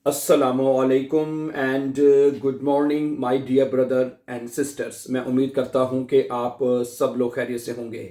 अस्सलामुअलैकुम and good morning my dear brother and sisters. मैं उम्मीद करता हूं कि आप सब लोग खैरियत से होंगे।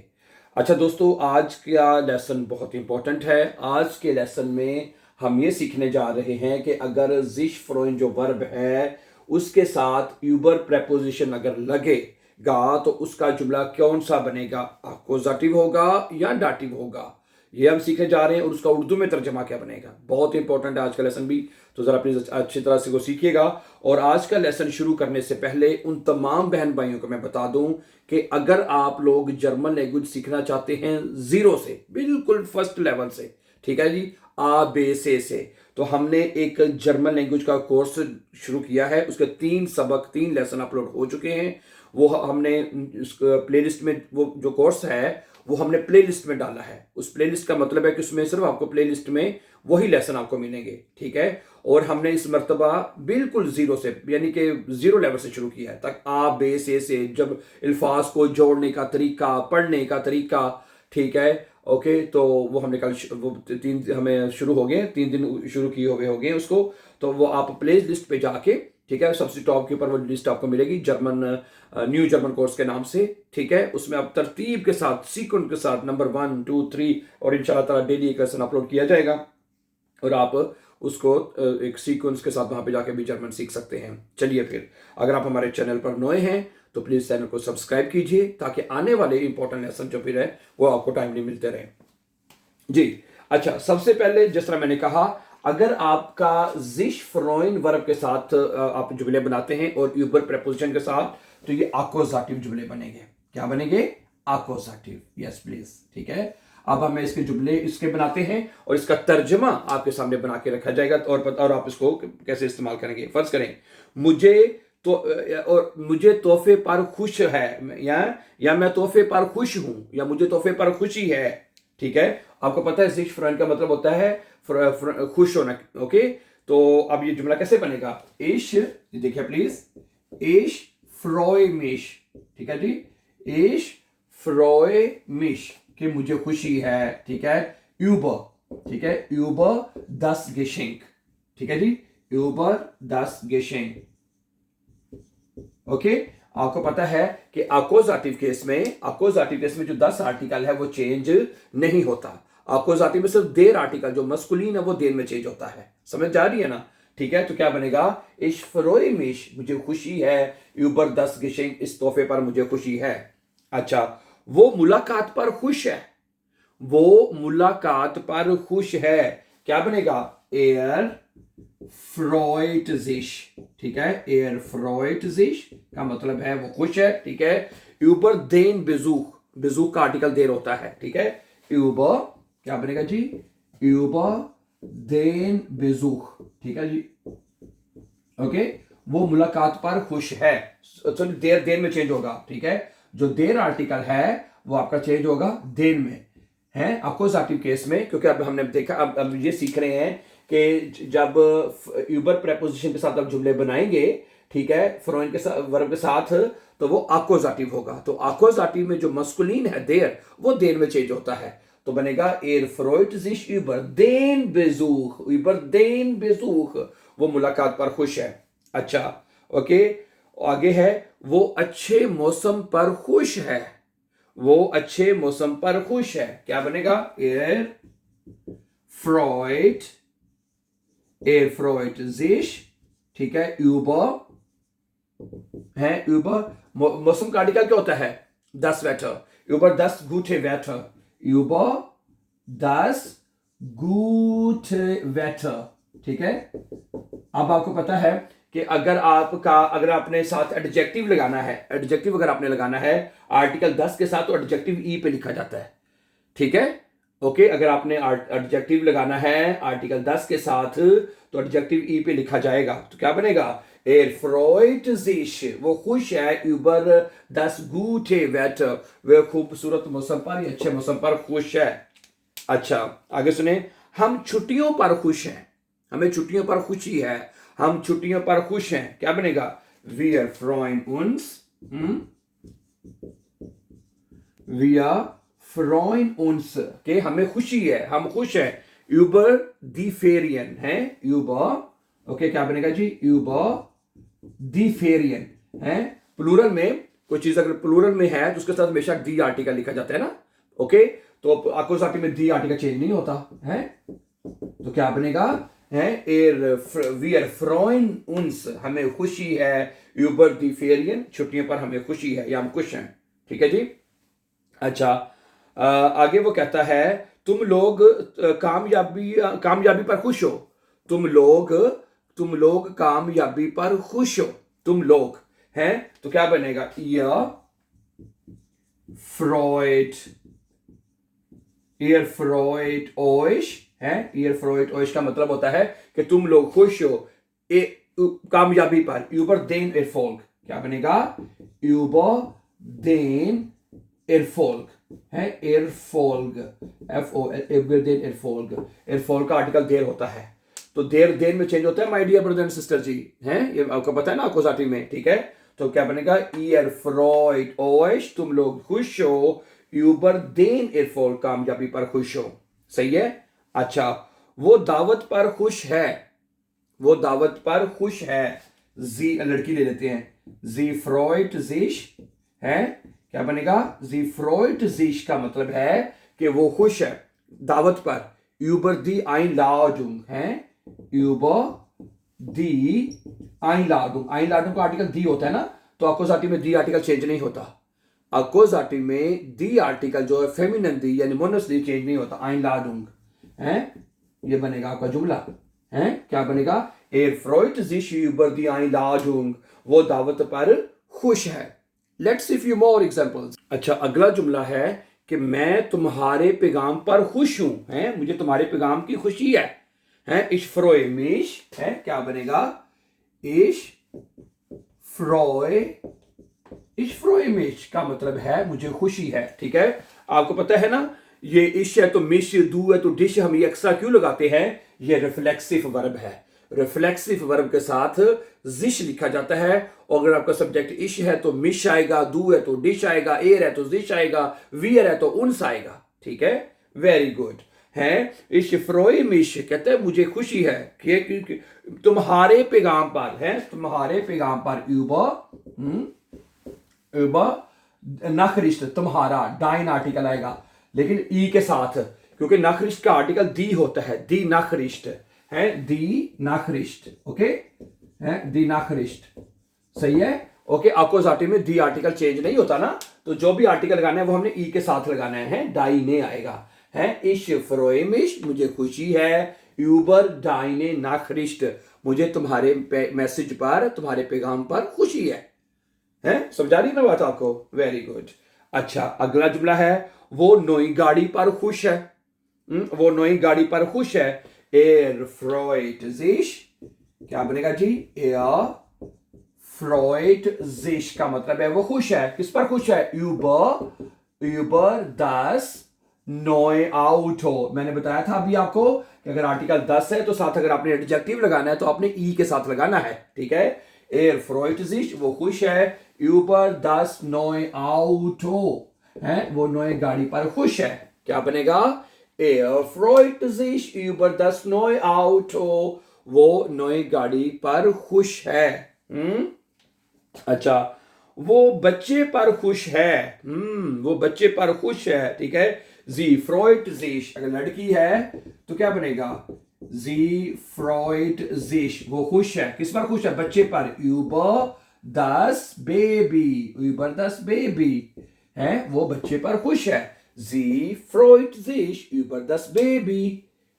अच्छा दोस्तों, आज का लेसन बहुत इंपॉर्टेंट है। आज के लेसन में हम ये सीखने जा रहे हैं कि अगर जिश फ्रोइन जो वर्ब है उसके साथ यूबर प्रेपोजिशन अगर लगेगा तो उसका जुमला कौन सा बनेगा, अक्यूजेटिव होगा या डाटिव होगा, ये हम सीखने जा रहे हैं। और उसका उर्दू में तर्जमा क्या बनेगा, बहुत इंपॉर्टेंट है आज का लेसन भी। तो जरा प्लीज अच्छी तरह से वो सीखिएगा। और आज का लेसन शुरू करने से पहले उन तमाम बहन भाइयों को मैं बता दूं कि अगर आप लोग जर्मन लैंग्वेज सीखना चाहते हैं जीरो से, बिल्कुल फर्स्ट लेवल से, ठीक है जी, आ बे से, तो हमने एक जर्मन लैंग्वेज का कोर्स शुरू किया है। उसके 3 लेसन अपलोड हो चुके हैं। वो हमने प्लेलिस्ट में, वो जो कोर्स है वो हमने प्लेलिस्ट में डाला है। उस प्लेलिस्ट का मतलब है कि उसमें सिर्फ आपको प्लेलिस्ट में वही लेसन आपको मिलेंगे, ठीक है। और हमने इस मर्तबा बिल्कुल जीरो से, यानी कि जीरो लेवल से शुरू किया है, तक आ बे से जब अल्फाज को जोड़ने का तरीका, पढ़ने का तरीका, ठीक है। ओके, तो वो हमने कल वो 3 हमें शुरू हो गए, 3 दिन शुरू किए हुए हो गए उसको। तो वो आप प्ले लिस्ट पे जाके, ठीक है, सबसे टॉप के ऊपर वो लिस्ट आपको मिलेगी जर्मन, न्यू जर्मन कोर्स के नाम से, ठीक है। उसमें आप तरतीब के साथ, सीक्वेंस के साथ नंबर 1 2 3 और इंशाल्लाह ताला डेली एक लेसन अपलोड किया जाएगा और आप उसको एक सीक्वेंस के साथ वहां पे जाके भी जर्मन सीख सकते हैं। चलिए फिर, अगर आप हमारे चैनल पर नए हैं तो प्लीज चैनल को सब्सक्राइब कीजिए ताकि आने वाले इंपॉर्टेंट लेसन जो फिर है वो आपको टाइमली मिलते रहे जी। अच्छा, सबसे पहले जिस तरह मैंने कहा, अगर आपका जिश फ्रोइन वर्ब के साथ आप जुमले बनाते हैं और यूबर प्रेपोजिशन के साथ, तो ये आकोजाटिव जुमले बनेंगे। क्या बनेंगे? आकोजाटिव, यस प्लीज, ठीक है। अब हमें इसके जुमले इसके बनाते हैं और इसका तर्जमा आपके सामने बना के रखा जाएगा और आप इसको कैसे इस्तेमाल करेंगे। फर्ज करें मुझे तो और मुझे तोहफे पर खुश है, या मैं तोहफे पर खुश हूं, या मुझे तोहफे पर खुशी है, ठीक है। आपको पता है जिश फ्रोइन का मतलब होता है खुश होना, ओके। तो अब ये जुमला कैसे बनेगा? इश, देखिए प्लीज, इश फ्रोय मिश, ठीक है जी, इश फ्रोय मिश, कि मुझे खुशी है, ठीक है। यूबर, ठीक है, यूबर दस गेशिंक, ठीक है जी, यूबर दस गेशिंक, ओके। आपको पता है कि अकोजाटिव केस में जो 10 आर्टिकल है वो चेंज नहीं होता। अकोजाटिव में सिर्फ देर आर्टिकल जो मस्कुलिन है वो देर में चेंज होता है। समझ जा रही है ना? ठीक है, तो क्या बनेगा? इश फ्रोई मिश, मुझे खुशी है, यूबर 10 गिशिंग, इस तोहफे पर मुझे खुशी है। अच्छा, वो मुलाकात पर खुश है, वो मुलाकात पर खुश है, क्या बनेगा? एयर फ्रॉइट जिश, ठीक है, एयर फ्रॉइट जिश का मतलब है वो खुश है, ठीक है। यूबर देन बेजूक, बेजूक का आर्टिकल देर होता है, ठीक है। यूबर क्या बनेगा जी? यूबर देन बेजूक, ठीक है जी, ओके। वो मुलाकात पर खुश है, सॉरी देर, देर में चेंज होगा, ठीक है। जो देर आर्टिकल है वो आपका चेंज होगा देर में, है अकोजाटिव केस में। क्योंकि अब हमने देखा, अब ये सीख रहे हैं कि जब यूबर प्रेपोजिशन के साथ आप जुमले बनाएंगे, ठीक है, फ्रोइन के साथ, वर्ब के साथ, तो वो अकोजाटिव होगा। तो अकोजाटिव में जो मस्कुलिन है देर, वो देर में चेंज होता है, तो बनेगा एर फ्रोइट जिश यूबर देन बेजूख, यूबर देन बेजूख, वो मुलाकात पर खुश है। अच्छा, ओके। आगे है, वो अच्छे मौसम पर खुश है, वो अच्छे मौसम पर खुश है, क्या बनेगा? फ्रॉइड एर फ्रॉइड जिश, ठीक है, यूबर है, यूबर मौसम का आर्टिकल क्या होता है? 10 वेटर, यूबर 10 गूटे वेटर, यूबर 10 गूटे वेटर, ठीक है। अब आपको पता है कि अगर आपने साथ एडजेक्टिव लगाना है, एडजेक्टिव अगर आपने लगाना है आर्टिकल 10 के साथ, तो एडजेक्टिव ई पे लिखा जाता है, ठीक है, ओके। अगर आपने एडजेक्टिव लगाना है आर्टिकल 10 के साथ तो एडजेक्टिव ई पे लिखा जाएगा, तो क्या बनेगा? एर फ्रॉइट जिश, वो खुश है, यूबर 10 गूटे वेटर, वे खूबसूरत मौसम पर, अच्छे मौसम पर खुश है। अच्छा, आगे सुने, हम छुट्टियों पर खुश हैं, हमें छुट्टियों पर खुशी है, हम छुट्टियों पर खुश हैं, क्या बनेगा? वी आर फ्रॉइन उन्स, वी आर फ्रॉइन उन्स, के हमें खुशी है, हम खुश हैं। यूबर दी फेरियन है, यूबर ओके, क्या बनेगा जी, यूबर दी फेरियन है। प्लूरल में कोई चीज अगर प्लूरल में है तो उसके साथ हमेशा दी आर्टिकल लिखा जाता है ना। ओके, तो अकोसाटी में दी आर्टिकल चेंज नहीं होता है। तो क्या बनेगा है, वी आर फ्रॉइन उन्स, हमें खुशी है, यूबर दी फेरियन, छुट्टियों पर हमें खुशी है या हम खुश हैं। ठीक है जी। अच्छा, आगे वो कहता है तुम लोग कामयाबी पर खुश हो। तुम लोग कामयाबी पर खुश हो। तुम लोग हैं, तो क्या बनेगा, ihr freut euch है। ihr freut euch का मतलब होता है कि तुम लोग खुश हो कामयाबी पर। über den Erfolg क्या बनेगा, über den Erfolg है। Erfolg über den Erfolg, Erfolg का आर्टिकल देर होता है, तो देर में चेंज होता है my dear brother and sister ji, हैं ये आपको पता है ना अकोसाटी में। ठीक है, तो क्या बनेगा, ihr freut euch तुम लोग खुश हो, über den Erfolg कामयाबी पर खुश हो। सही है। अच्छा, वो दावत पर खुश है, वो दावत पर खुश है। जी लड़की ले लेते हैं, जी फ्रॉइट जिश है। क्या बनेगा, जी फ्रॉइट जिश का मतलब है कि वो खुश है दावत पर। यूबर दी Einladung है, यूबर दी Einladung का आर्टिकल दी होता है ना, तो अकोसाटी में दी आर्टिकल चेंज नहीं होता। अकोसाटी में दी आर्टिकल जो है फेमिनिन दी यानी मोनस दी चेंज नहीं होता। Einladung है, ये बनेगा आपका जुमला है। क्या बनेगा, er freut sich über die Einladung, वो दावत पर खुश है। Let's see few more examples. अच्छा, अगला जुमला है कि मैं तुम्हारे पैगाम पर खुश हूं, है मुझे तुम्हारे पैगाम की खुशी है। ich freue mich है, क्या बनेगा, ich freue mich का मतलब है मुझे खुशी है। ठीक है, आपको पता है ना, ये इश है तो मिश, दू है तो डिश, हम ये एक्स्ट्रा क्यों लगाते हैं, ये रिफ्लेक्सिव वर्ब है। रिफ्लेक्सिव वर्ब के साथ जिश लिखा जाता है, और अगर आपका सब्जेक्ट इश है तो मिश आएगा, दू है तो डिश आएगा, एर है तो जिश आएगा, वियर है तो उन्स आएगा। ठीक है, वेरी गुड है। इश फ्रोई मिश कहते हैं मुझे खुशी है कि तुम्हारे पैगाम पर है, तुम्हारे पैगाम पर über नखरिश्त तुम्हारा, डाइन आर्टिकल आएगा लेकिन ई के साथ, क्योंकि नखरिश्त का आर्टिकल दी होता है, दी नखरिश्त है, दी नखरिश्त। ओके है, दी नखरिश्त। सही है। ओके, अकोसाटी में दी आर्टिकल चेंज नहीं होता ना, तो जो भी आर्टिकल लगाना है वो हमने ई के साथ लगाना है, डाइने आएगा है। ich freue mich मुझे खुशी है, über deine Nachricht मुझे तुम्हारे मैसेज पर, तुम्हारे पैगाम पर खुशी है। समझा रही ना बात आपको, वेरी गुड। अच्छा, अगला जुमला है वो नई गाड़ी पर खुश है। वो नई गाड़ी पर खुश है, er freut sich क्या बनेगा जी, er freut sich का मतलब है वो खुश है। किस पर खुश है, über das neue Auto। मैंने बताया था अभी आपको कि अगर आर्टिकल 10 है तो साथ अगर आपने एडजेक्टिव लगाना है तो आपने ई के साथ लगाना है। ठीक है, er freut sich वो खुश है, über das neue Auto है, वो नए गाड़ी पर खुश है। क्या बनेगा, er freut sich über das neue Auto वो नई गाड़ी पर खुश है। अच्छा, वो बच्चे पर खुश है। वो बच्चे पर खुश है। ठीक है, जी फ्रॉइट जिश, अगर लड़की है तो क्या बनेगा, जी फ्रॉइट जिश वो खुश है। किस पर खुश है, बच्चे पर, über das Baby, über das Baby है, वो बच्चे पर खुश है, sie freut sich über das Baby।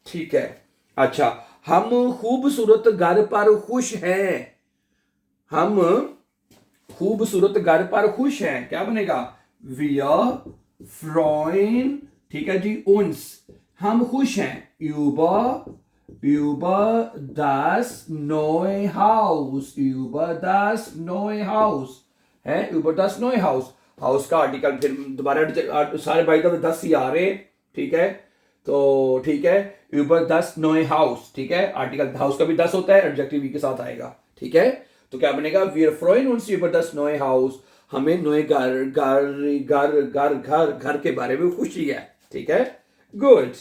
ठीक है। अच्छा, हम खूबसूरत घर पर खुश हैं। हम खूबसूरत घर पर खुश हैं, क्या बनेगा, wir freuen ठीक है जी uns, हम खुश हैं, über das neue Haus, über das neue Haus है, über das neue Haus। House का आर्टिकल फिर दोबारा सारे भाई तो 10 ही आ रहे। ठीक है, तो ठीक है, über das neue Haus। ठीक है, आर्टिकल हाउस का भी 10 होता है, एडजेक्टिव ई के साथ आएगा। ठीक है, तो क्या बनेगा, wir freuen uns über das neue Haus, हमें नए घर के बारे में खुशी है। ठीक है, गुड।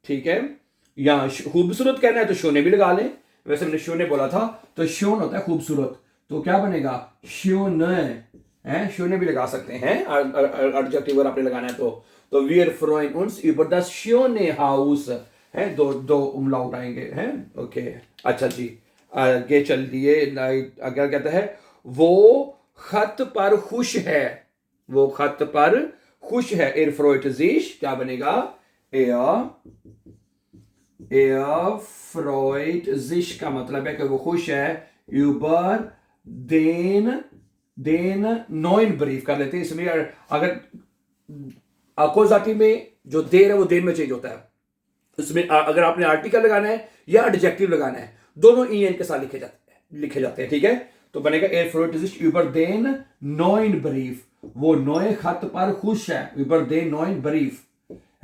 ठीक है, यहाँ खूबसूरत कहना है तो शोने भी लगा लें, वैसे मैंने श्योने बोला था, तो श्योन होता है खूबसूरत, तो क्या बनेगा श्योने है, श्योने भी लगा सकते हैं एडजेक्टिव अगर आपने लगाना है तो wir freuen uns über das schöne Haus है, दो उमलाउट आएंगे हैं, ओके। अच्छा जी, आगे चल दिए, अगर कहता है वो खत पर खुश है, वो खत पर खुश है, er freut sich, क्या बनेगा er freut sich का मतलब है कि वो खुश है über den neuen Brief कर लेते हैं इसमें। अगर अकोजाटिव में जो देर है वो देर में चेंज होता है, उसमें अगर आपने आर्टिकल लगाना है या एडजेक्टिव लगाना है, दोनों en के साथ लिखे जाते हैं, ठीक है। तो बनेगा er freut sich über den neuen Brief, वो नए खत पर खुश है, über den neuen Brief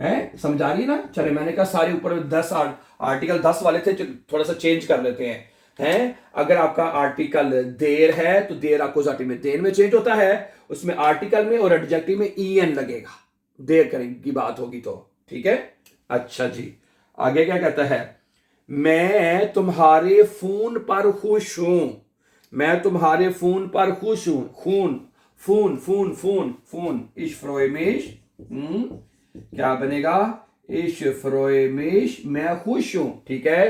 है, समझ आ रही है ना। चले, मैंने कहा सारे ऊपर 10 आर्टिकल 10 वाले थे, थोड़ा सा चेंज कर लेते हैं। अगर आपका आर्टिकल देर है तो देर अकोजाटिव में देर में चेंज होता है, उसमें आर्टिकल में और एडजेक्टिव में en लगेगा, देर करेंगे की बात होगी तो, ठीक है। अच्छा जी, आगे क्या कहता है, मैं तुम्हारे फोन पर खुश हूं, मैं तुम्हारे फोन पर खुश हूं, phone phone phone phone ich freue mich, क्या बनेगा ich freue mich, मैं खुश हूं, ठीक है।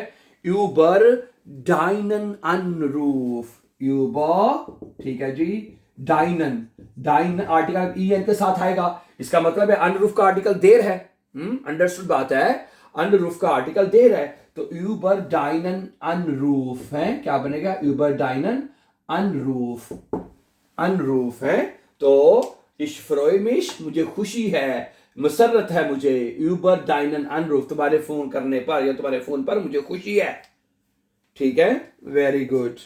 über deinen Anruf, über, ठीक है जी, डाइन आर्टिकल en के साथ आएगा, इसका मतलब है अनरूफ का आर्टिकल देर है, अंडरस्टूड बात है, अनरूफ का आर्टिकल देर है, तो über deinen Anruf है, क्या बनेगा über deinen Anruf, अनरूफ है, तो ich freue mich, मुझे खुशी है, मुसर्रत है मुझे, über deinen Anruf, तुम्हारे फोन करने पर या तुम्हारे फोन पर मुझे खुशी है, ठीक है, वेरी गुड।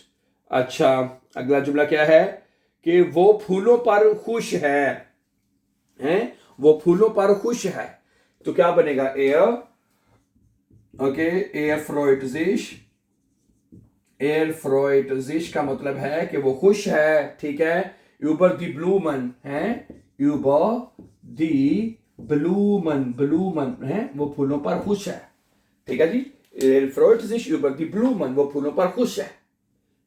अच्छा, अगला जुमला क्या है कि वो फूलों पर खुश है, वो फूलों पर खुश है, तो क्या बनेगा er, okay, er freut sich का मतलब है कि वो खुश है, ठीक है। über die Blumen है, über die Blumen है, वो फूलों पर खुश है, ठीक है जी। er freut sich über die Blumen, वो फूलों पर खुश है,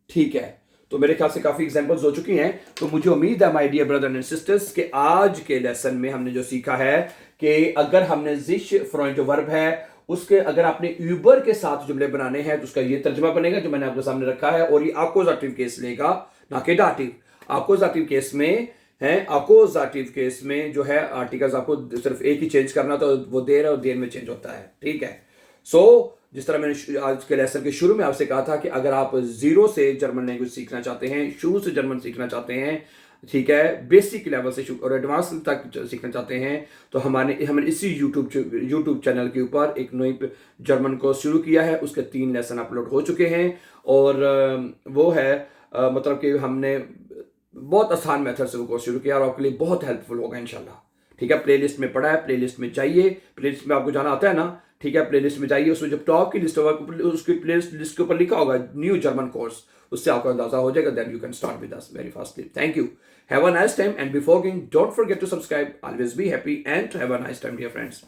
ठीक है। तो मेरे ख्याल से काफी एग्जांपल्स हो चुकी हैं, तो मुझे उम्मीद है my dear brother and sisters कि आज के लेसन में हमने जो सीखा है कि अगर हमने sich फ्रॉइंट वर्ब है, उसके अगर आपने यूबर के साथ जुमले बनाने हैं तो उसका ये तर्जमा बनेगा जो मैंने आपके सामने रखा है, और ये अकोजाटिव केस लेगा, ना कि दाटिव। अकोजाटिव केस में है, अकोजाटिव केस में जो है आर्टिकल्स आपको सिर्फ एक ही चेंज करना, तो वो देर है और देर में चेंज होता है, ठीक है। सो जिस तरह मैंने आज के लेसन के शुरू में आपसे कहा था कि अगर आप जीरो से जर्मन लैंग्वेज सीखना चाहते हैं, शुरू से जर्मन सीखना चाहते हैं, ठीक है, बेसिक लेवल से और एडवांस तक सीखना चाहते हैं, तो हमने इसी यूट्यूब चैनल के ऊपर एक नई जर्मन कोर्स शुरू किया है, उसके 3 लेसन अपलोड हो चुके हैं, और वो है मतलब कि हमने बहुत आसान मेथड से वो कोर्स शुरू किया और आपके लिए बहुत हेल्पफुल होगा इंशाल्लाह, ठीक है। प्लेलिस्ट में पड़ा है, प्लेलिस्ट में जाइए, प्लेलिस्ट में आपको जाना आता है ना, ठीक है, प्लेलिस्ट में जाइए, उसमें जब टॉप की लिस्ट होगा उसकी प्लेलिस्ट लिस्ट के ऊपर लिखा होगा न्यू जर्मन कोर्स, उससे आपको अंदाजा हो जाएगा, then you can start with us very fastly. Thank you, have a nice time, and before going don't forget to subscribe, always be happy and have a nice time dear friends.